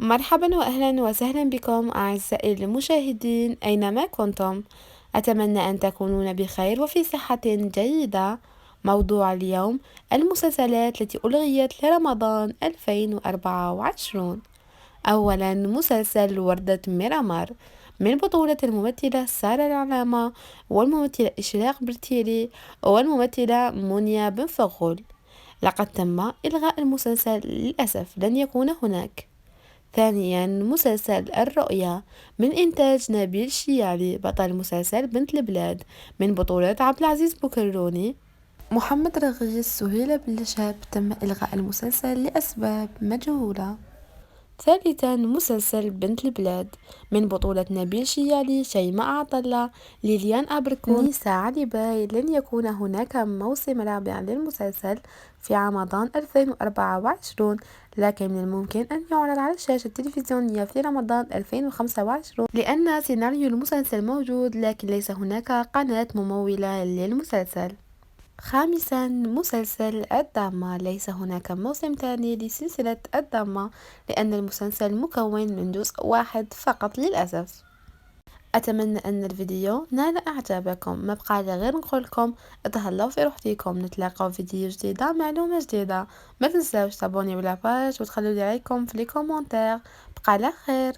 مرحبا وأهلا وسهلا بكم أعزائي المشاهدين أينما كنتم. أتمنى أن تكونون بخير وفي صحة جيدة. موضوع اليوم: المسلسلات التي ألغيت لرمضان 2024. أولا، مسلسل وردة ميرامار من بطولة الممثلة سارة العلامة والممثلة إشراق برتيلي والممثلة منيا بن فغول. لقد تم إلغاء المسلسل للأسف، لن يكون هناك. ثانيا، مسلسل الرؤيا من إنتاج نبيل شيالي، بطل مسلسل بنت البلاد من بطولة عبد العزيز بكروني محمد رغيس سهيلة بالشاب. تم إلغاء المسلسل لأسباب مجهولة. ثالثا، مسلسل بنت البلاد من بطولة نبيل شيالي، شيماء عطلة، ليليان أبركون، نيسا علي باي. لن يكون هناك موسم رابع للمسلسل في رمضان 2024، لكن من الممكن أن يعرض على الشاشة التلفزيونية في رمضان 2025 لأن سيناريو المسلسل موجود، لكن ليس هناك قناة ممولة للمسلسل. خامسا، مسلسل الدراما. ليس هناك موسم ثاني لسلسلة الدراما لأن المسلسل مكون من جزء واحد فقط للأسف. أتمنى أن الفيديو نال إعجابكم. ما بقى لي غير نقولكم اتهلاو في روحكم، نتلاقاو في فيديو جديدة معلومة جديدة. ما تنساوش تابوني بلا باج وتخلوا لي رايكم في لي كومونتير. بقى على خير.